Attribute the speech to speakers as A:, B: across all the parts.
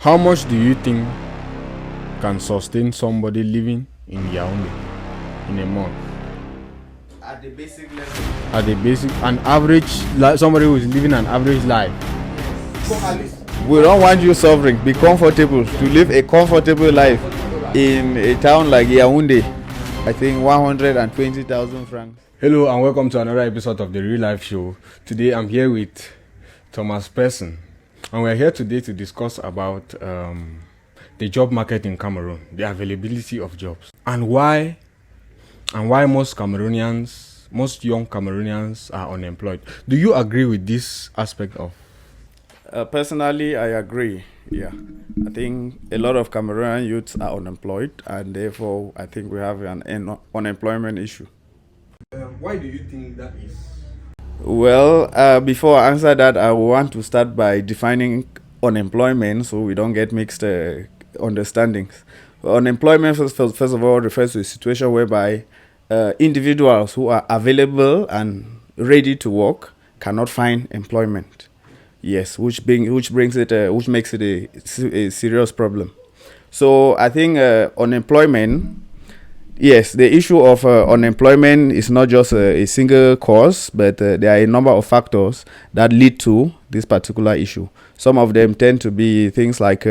A: How much do you think can sustain somebody living in Yaoundé in a month?
B: At the basic level.
A: At the basic, an average, somebody who is living an average life.
B: We don't want you suffering. Be comfortable. To live a comfortable life in a town like Yaoundé, I think 120,000 francs.
A: Hello and welcome to another episode of the Real Life Show. Today I'm here with Thomas Person, and we're here today to discuss about the job market in Cameroon, the availability of jobs, and why most young Cameroonians are unemployed. Do you agree with this aspect of?
B: Personally, I agree. Yeah, I think a lot of Cameroonian youths are unemployed, and therefore I think we have an unemployment issue.
A: Why do you think that is?
B: Well, before I answer that, I want to start by defining unemployment so we don't get mixed understandings. Unemployment, first of all, refers to a situation whereby individuals who are available and ready to work cannot find makes it a serious problem. So I think unemployment. Yes, the issue of unemployment is not just a single cause, but there are a number of factors that lead to this particular issue. Some of them tend to be things like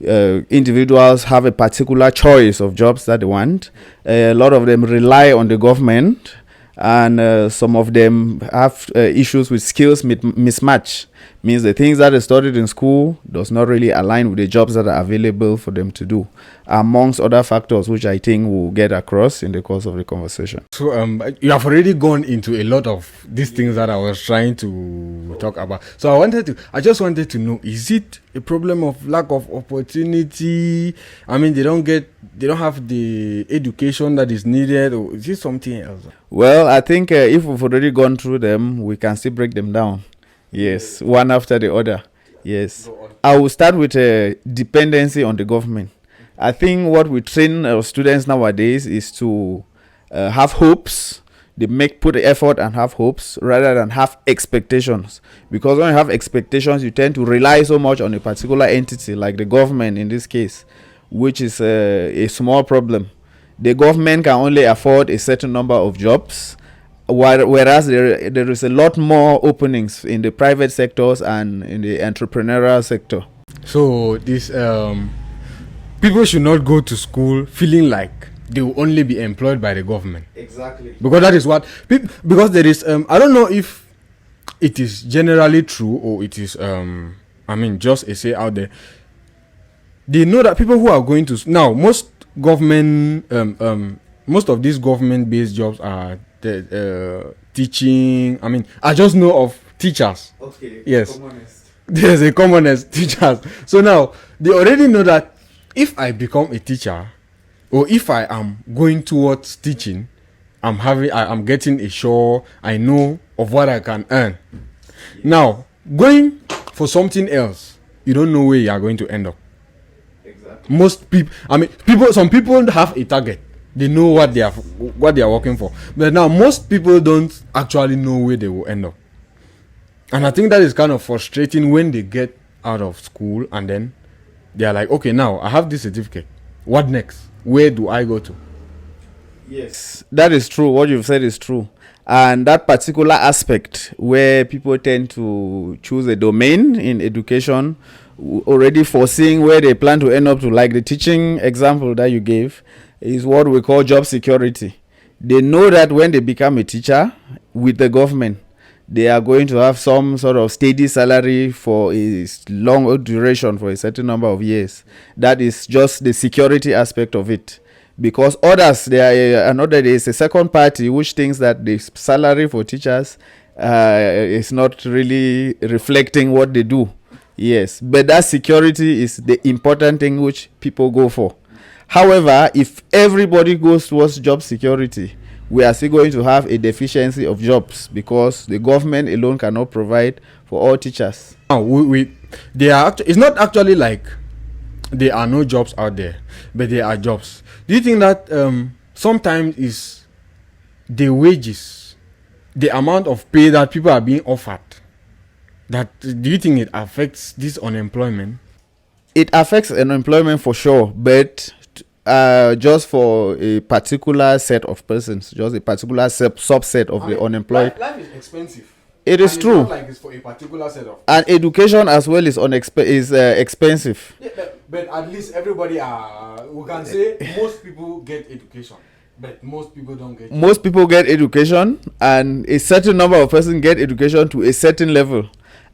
B: individuals have a particular choice of jobs that they want. A lot of them rely on the government, and some of them have issues with skills mismatch. Means the things that they studied in school does not really align with the jobs that are available for them to do, amongst other factors which I think we'll get across in the course of the conversation.
A: So you have already gone into a lot of these things that I was trying to talk about. So I just wanted to know, is it a problem of lack of opportunity? I mean, they don't have the education that is needed, or is it something else?
B: Well, I think if we've already gone through them, we can still break them down. Yes, one after the other. Yes. I will start with dependency on the government. I think what we train our students nowadays is to have hopes. They put the effort and have hopes rather than have expectations. Because when you have expectations, you tend to rely so much on a particular entity, like the government in this case, which is a small problem. The government can only afford a certain number of jobs, whereas there is a lot more openings in the private sectors and in the entrepreneurial sector.
A: So this people should not go to school feeling like they will only be employed by the government.
B: Exactly.
A: Because that is what because there is I don't know if it is generally true or it is just a say out there. They know that people who are going to now most of these government based jobs are teaching. I just know of teachers.
B: Okay.
A: Yes.
B: Commonest.
A: There's a commonest teachers. So now they already know that if I become a teacher, or if I am going towards teaching, I'm getting a show. I know of what I can earn. Yes. Now going for something else, you don't know where you are going to end up.
B: Exactly.
A: Most people. Some people have a target. They know what they are working for. But now most people don't actually know where they will end up. And I think that is kind of frustrating when they get out of school and then they are like, okay, now I have this certificate. What next? Where do I go to?
B: Yes, that is true. What you've said is true. And that particular aspect where people tend to choose a domain in education, already foreseeing where they plan to end up to, like the teaching example that you gave, is what we call job security. They know that when they become a teacher with the government, they are going to have some sort of steady salary for a long duration, for a certain number of years. That is just the security aspect of it. Because others, there is a second party which thinks that the salary for teachers is not really reflecting what they do. Yes, but that security is the important thing which people go for. However, if everybody goes towards job security, we are still going to have a deficiency of jobs because the government alone cannot provide for all teachers.
A: Now, it's not actually like there are no jobs out there, but there are jobs. Do you think that sometimes is the wages, the amount of pay that people are being offered, do you think it affects this unemployment?
B: it affects unemployment for sure, but just for a particular set of persons, just a particular subset of the unemployed.
A: Life is expensive.
B: It is
A: And
B: true.
A: It's not like it's for a particular set of.
B: And education as well is expensive.
A: Yeah, but at least everybody we can say most people get education, but most people don't get.
B: Most people get education, and a certain number of persons get education to a certain level.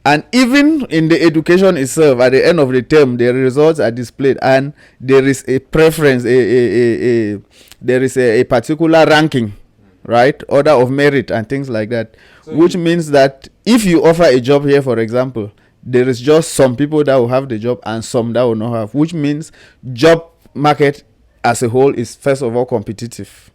B: And even in the education itself, at the end of the term, the results are displayed, and there is a preference, there is a particular ranking, right, order of merit and things like that, so which means that if you offer a job here, for example, there is just some people that will have the job and some that will not have, which means job market as a whole is first of all competitive.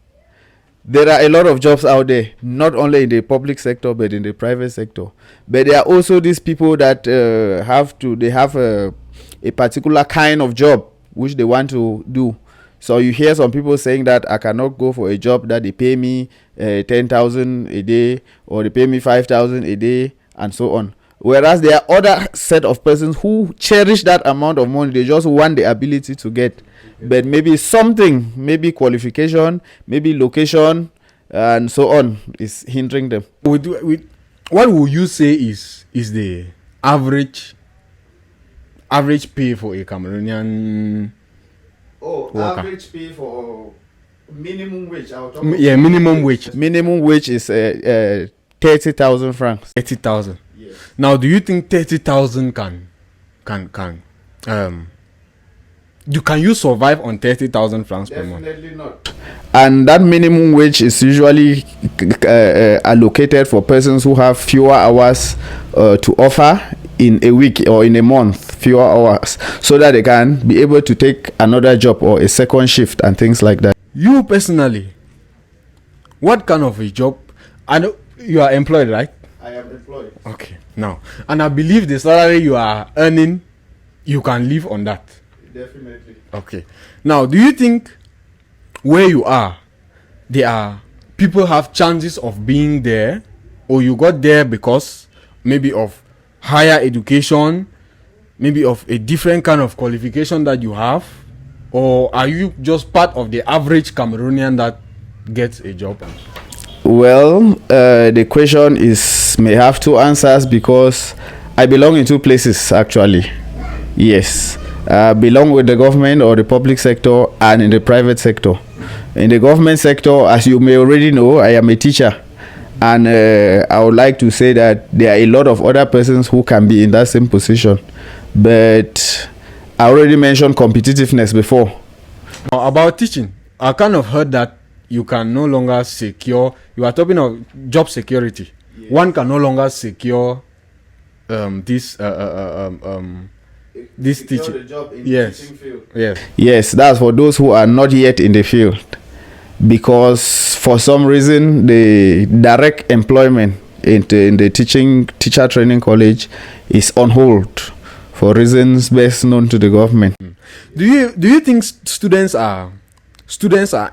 B: There are a lot of jobs out there, not only in the public sector but in the private sector. But there are also these people that have a particular kind of job which they want to do. So you hear some people saying that I cannot go for a job that they pay me 10,000 a day, or they pay me 5,000 a day, and so on. Whereas there are other set of persons who cherish that amount of money. They just want the ability to get. But maybe something, maybe qualification, maybe location, and so on, is hindering them.
A: What would you say is the average pay for a Cameroonian?
B: Worker. Average pay for minimum wage.
A: Minimum wage.
B: Minimum wage is 30,000 francs.
A: 30,000. Yes. Now, do you think 30,000 can you survive on 30,000 francs per month?
B: Definitely not. And that minimum wage is usually allocated for persons who have fewer hours to offer in a week or in a month, fewer hours, so that they can be able to take another job or a second shift and things like that.
A: You personally, what kind of a job? I know you are employed, right?
B: I am employed.
A: Okay, now, and I believe the salary you are earning, you can live on that.
B: Definitely.
A: Okay. Now, do you think where you are, people have chances of being there, or you got there because maybe of higher education, maybe of a different kind of qualification that you have, or are you just part of the average Cameroonian that gets a job?
B: Well, the question may have two answers, because I belong in two places actually. Yes. Belong with the government or the public sector, and in the private sector. In the government sector, as you may already know, I am a teacher, and I would like to say that there are a lot of other persons who can be in that same position, but I already mentioned competitiveness before.
A: Now, about teaching, I kind of heard that you can no longer secure, you are talking of job security. Yes. One can no longer secure this teaching.
B: The job in
A: yes.
B: Teaching field. Yes, that's for those who are not yet in the field, because for some reason the direct employment in the teacher training college is on hold for reasons best known to the government.
A: Do you think students are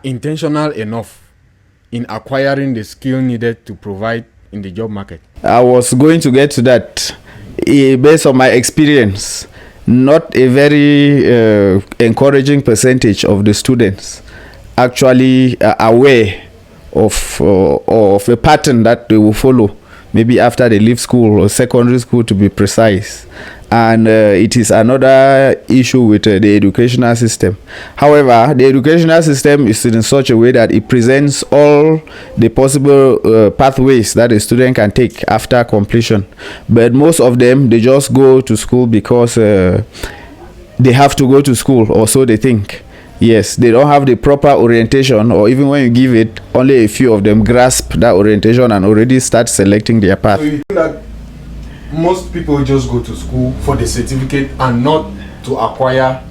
A: intentional enough in acquiring the skill needed to provide in the job market?
B: I was going to get to that. Based on my experience, not a very encouraging percentage of the students actually are aware of a pattern that they will follow, maybe after they leave school, or secondary school to be precise. And it is another issue with the educational system. However, the educational system is in such a way that it presents all the possible pathways that a student can take after completion. But most of them, they just go to school because they have to go to school, or so they think. Yes, they don't have the proper orientation, or even when you give it, only a few of them grasp that orientation and already start selecting their path.
A: So you think that most people just go to school for the certificate and not to acquire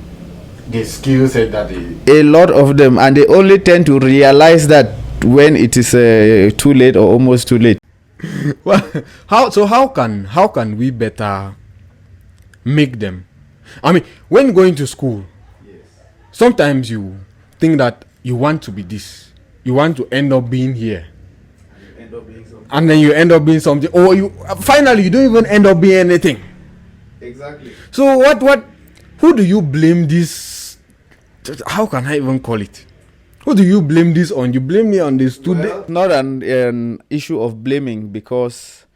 A: the skill set that they...
B: A lot of them, and they only tend to realize that when it is too late or almost too late.
A: Well, how can we better make them? I mean, when going to school, sometimes you think that you want to be this, you want to end up being here, and then you end up being something, or you finally you don't even end up being anything.
B: Exactly.
A: So who do you blame this? How can I even call it? Who do you blame this on? You blame me on the student?
B: Well, not an issue of blaming, because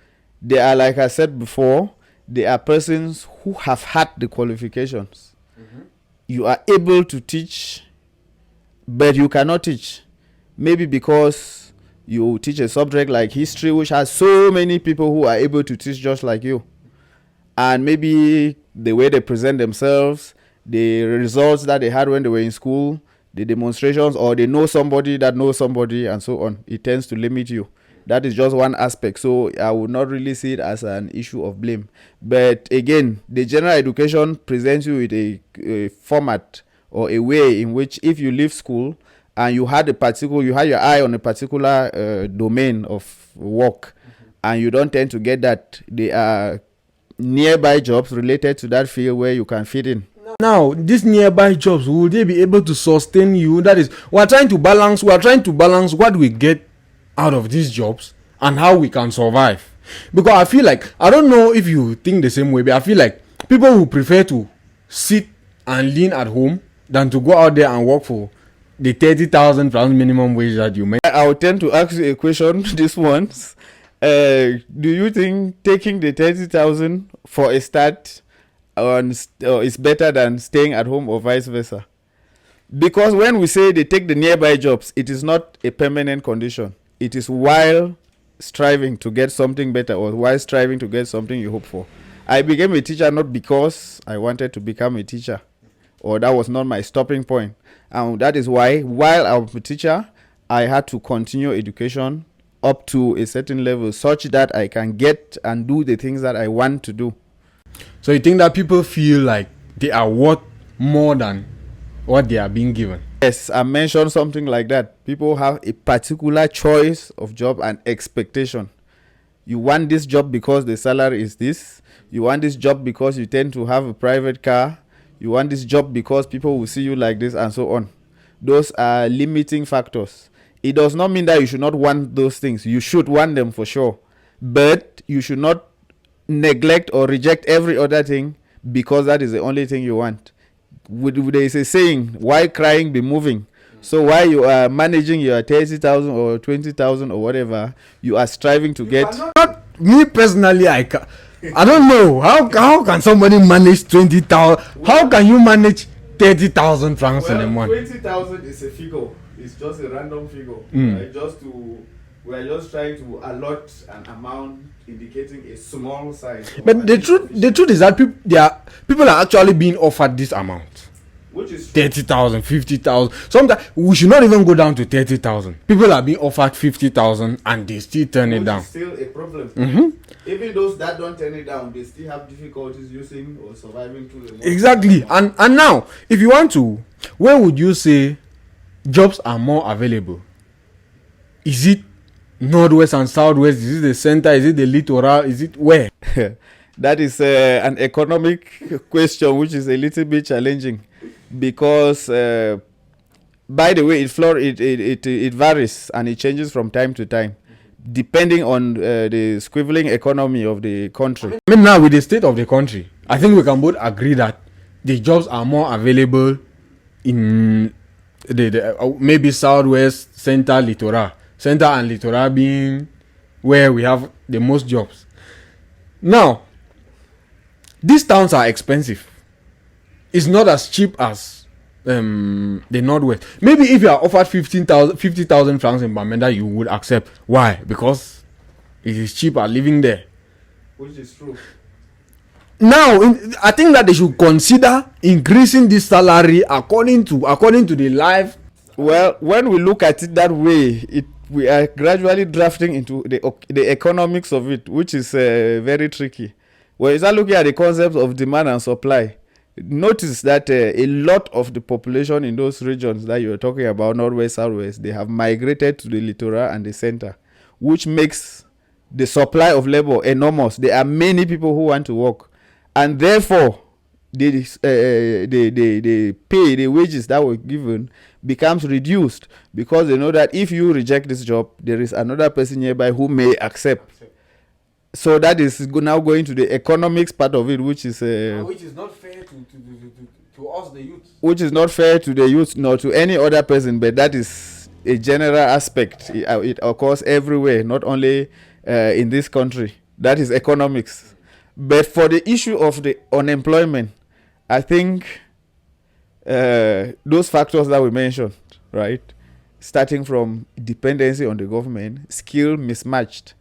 B: they are, like I said before, they are persons who have had the qualifications. You are able to teach, but you cannot teach. Maybe because you teach a subject like history, which has so many people who are able to teach just like you. And maybe the way they present themselves, the results that they had when they were in school, the demonstrations, or they know somebody that knows somebody, and so on. It tends to limit you. That is just one aspect. So I would not really see it as an issue of blame. But again, the general education presents you with a format or a way in which, if you leave school and you had your eye on a particular domain of work, and you don't tend to get that, they are nearby jobs related to that field where you can fit in.
A: Now, these nearby jobs, will they be able to sustain you? That is, we are trying to balance what we get out of these jobs and how we can survive. Because I feel like, I don't know if you think the same way, but I feel like people who prefer to sit and lean at home than to go out there and work for the 30,000 pounds minimum wage that you make.
B: I would tend to ask you a question this once. Do you think taking the 30,000 for a start is better than staying at home, or vice versa? Because when we say they take the nearby jobs, it is not a permanent condition. It is while striving to get something better, or while striving to get something you hope for. I became a teacher not because I wanted to become a teacher, or that was not my stopping point. And that is why, while I was a teacher, I had to continue education up to a certain level, such that I can get and do the things that I want to do.
A: So you think that people feel like they are worth more than what they are being given?
B: Yes, I mentioned something like that. People have a particular choice of job and expectation. You want this job because the salary is this. You want this job because you tend to have a private car. You want this job because people will see you like this, and so on. Those are limiting factors. It does not mean that you should not want those things. You should want them for sure. But you should not neglect or reject every other thing because that is the only thing you want. There is a saying, why crying be moving? So while you are managing your 30,000 or 20,000 or whatever, you are striving to get.
A: Not me personally. I don't know how can somebody manage 20,000. How can you manage 30,000 francs in a month?
B: 20,000 is a figure. It's just a random figure. Right? We are just trying to allot an amount indicating a small size.
A: But the truth is that people are actually being offered this amount.
B: Which is
A: 30,000, 50,000. Sometimes we should not even go down to 30,000. People are being offered 50,000 and they still turn it down.
B: Which is still a problem. Even those that don't turn it down, they still have difficulties using or surviving through the month.
A: Exactly. And now, if you want to, where would you say jobs are more available? Is it northwest and southwest? Is it the center? Is it the littoral? Is it where?
B: That is an economic question which is a little bit challenging, because by the way, it varies and it changes from time to time depending on the squibbling economy of the country.
A: I mean, now with the state of the country, I think we can both agree that the jobs are more available in the maybe southwest, center and littoral being where we have the most jobs. Now, these towns are expensive. It's not as cheap as the northwest. Maybe if you are offered 50,000 francs in Bamenda, you would accept. Why? Because it is cheaper living there.
B: Which is true.
A: Now, I think that they should consider increasing this salary according to the life.
B: Well, when we look at it that way, we are gradually drafting into the economics of it, which is very tricky. Well, is that looking at the concepts of demand and supply? Notice that a lot of the population in those regions that you're talking about, northwest, southwest, they have migrated to the littoral and the center, which makes the supply of labor enormous. There are many people who want to work, and therefore the pay, the wages that were given becomes reduced, because they know that if you reject this job, there is another person nearby who may accept. So that is now going to the economics part of it, which is
A: which is not fair to us, the youth.
B: Which is not fair to the youth nor to any other person, but that is a general aspect. It occurs everywhere, not only in this country. That is economics. But for the issue of the unemployment, I think those factors that we mentioned, right, starting from dependency on the government, skill mismatched,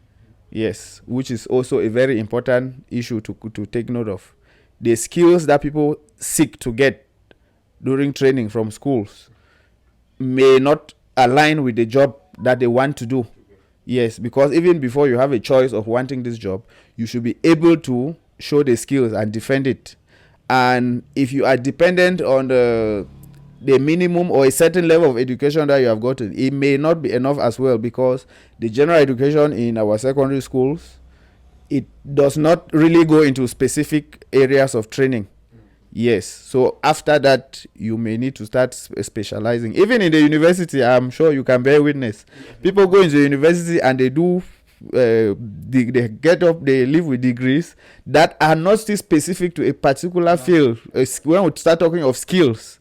B: yes, which is also a very important issue to take note of. The skills that people seek to get during training from schools may not align with the job that they want to do. Yes, because even before you have a choice of wanting this job, you should be able to show the skills and defend it. And if you are dependent on the minimum or a certain level of education that you have gotten, it may not be enough as well, because the general education in our secondary schools, it does not really go into specific areas of training. Yes, so after that you may need to start specializing. Even in the university, I'm sure you can bear witness, people go into university and they do they get up, they live with degrees that are not still specific to a particular field. When we start talking of skills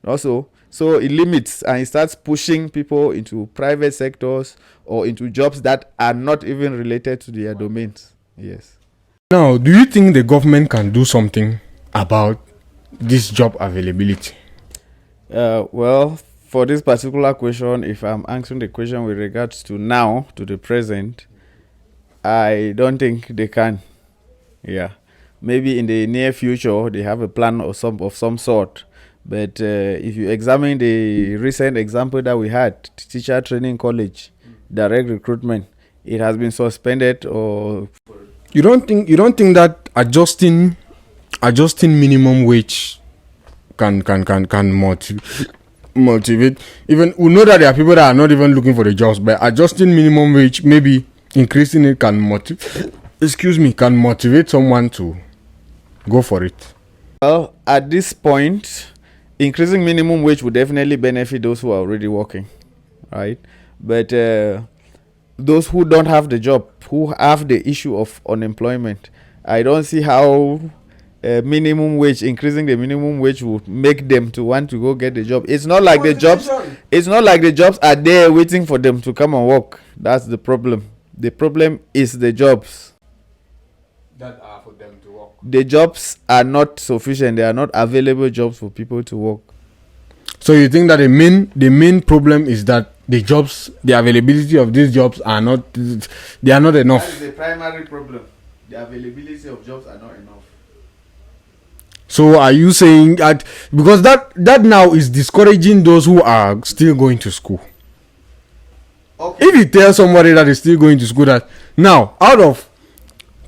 B: also, so it limits and it starts pushing people into private sectors or into jobs that are not even related to their domains. Yes.
A: Now, do you think the government can do something about this job availability?
B: Well, for this particular question, if I'm answering the question with regards to now, to the present, I don't think they can. Yeah. Maybe in the near future, they have a plan of some sort. But if you examine the recent example that we had, teacher training college, direct recruitment, it has been suspended. Or
A: you don't think that adjusting minimum wage can motivate? Even we know that there are people that are not even looking for the jobs, but adjusting minimum wage, maybe increasing it, can motivate someone to go for it.
B: Well, at this point, increasing minimum wage would definitely benefit those who are already working, right? But those who don't have the job, who have the issue of unemployment, I don't see how minimum wage, increasing the minimum wage, would make them to want to go get the job. It's not like the jobs are there waiting for them to come and work. That's the problem. The problem is the jobs
A: that are for them to work.
B: The jobs are not sufficient. They are not available jobs for people to work.
A: So you think that the main problem is that the availability of these jobs are not enough?
B: That is the primary problem. The availability of jobs are not enough.
A: So are you saying that because that now is discouraging those who are still going to school?
B: Okay.
A: If you tell somebody that is still going to school that now out of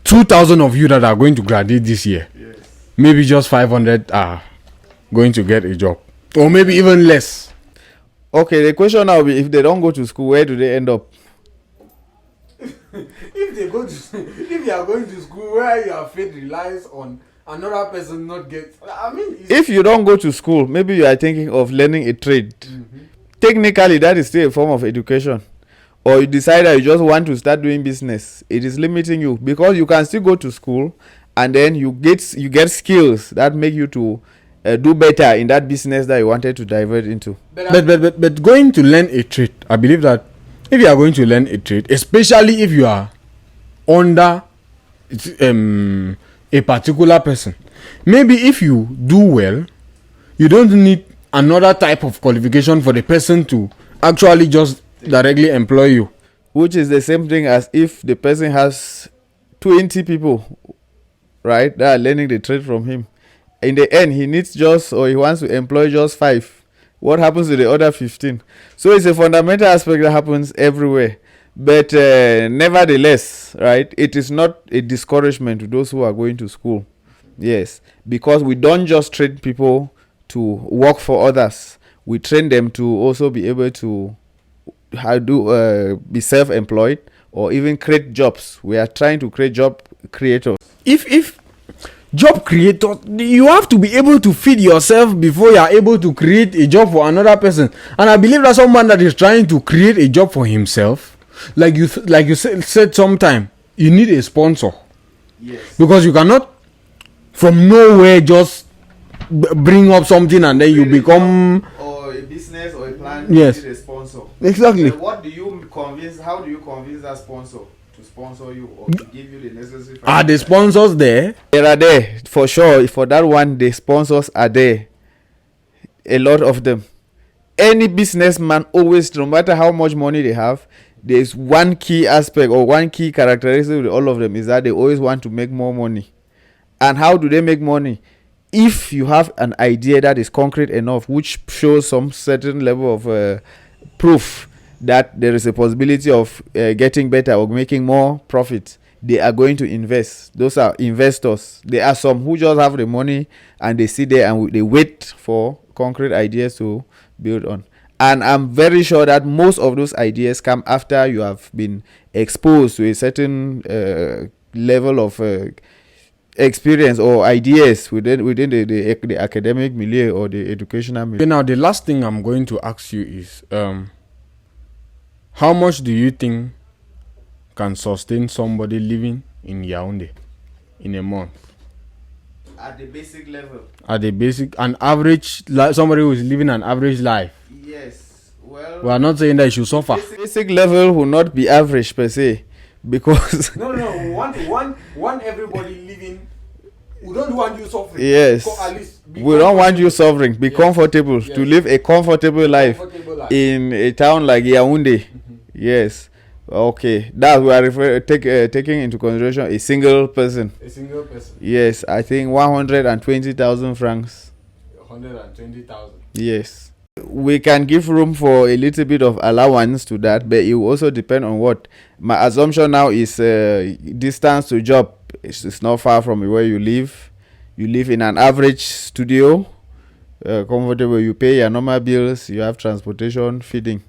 A: 2,000 of you that are going to graduate this year,
B: yes,
A: maybe just 500 are going to get a job, or maybe even less.
B: Okay, the question now will be, if they don't go to school, where do they end up?
A: If they are going to school where your faith relies on another person not get,
B: if you don't go to school, maybe you are thinking of learning a trade. Mm-hmm. Technically, that is still a form of education. Or you decide that you just want to start doing business. It is limiting you, because you can still go to school and then you get skills that make you to do better in that business that you wanted to divert into.
A: But going to learn a trade, I believe that if you are going to learn a trade, especially if you are under a particular person, maybe if you do well, you don't need another type of qualification for the person to actually just directly employ you,
B: which is the same thing as if the person has 20 people, right, that are learning the trade from him. In the end, he wants to employ just 5. What happens to the other 15? So it's a fundamental aspect that happens everywhere. But nevertheless, right, it is not a discouragement to those who are going to school. Yes, because we don't just train people to work for others. We train them to also be able to be self-employed or even create jobs. We are trying to create job creators.
A: If job creator, you have to be able to feed yourself before you are able to create a job for another person. And I believe that someone that is trying to create a job for himself, like you said sometime, you need a sponsor.
B: Yes.
A: Because you cannot from nowhere just bring up something and then you become
B: or a business or a plan.
A: Yes.
B: You need a sponsor.
A: Exactly.
B: What do you convince? How do you convince that sponsor to sponsor you or to give you the necessary?
A: Are the sponsors there?
B: They are there for sure. For that one, the sponsors are there. A lot of them. Any businessman always, no matter how much money they have, there's one key aspect or one key characteristic with all of them is that they always want to make more money. And how do they make money? If you have an idea that is concrete enough, which shows some certain level of proof that there is a possibility of getting better or making more profit, they are going to invest. Those are investors. There are some who just have the money and they sit there and they wait for concrete ideas to build on. And I'm very sure that most of those ideas come after you have been exposed to a certain level of experience or ideas within the academic milieu or the educational milieu.
A: Okay, now the last thing I'm going to ask you is how much do you think can sustain somebody living in Yaoundé in a month?
B: At the basic level.
A: At the basic, an average, somebody who is living an average life.
B: Yes. Well,
A: We are not saying that you should suffer.
B: basic level will not be average per se, because
A: No, we want everybody living. We don't want you suffering.
B: yes,
A: At least
B: we don't want you suffering. Be comfortable to live a comfortable life in a town like Yaoundé. Yes. Okay, that we are taking into consideration a single person.
A: A single person.
B: Yes, I think 120,000 francs.
A: 120,000.
B: Yes. We can give room for a little bit of allowance to that, but it will also depend on what. My assumption now is distance to job. It's not far from where you live. You live in an average studio, comfortable. You pay your normal bills. You have transportation, feeding.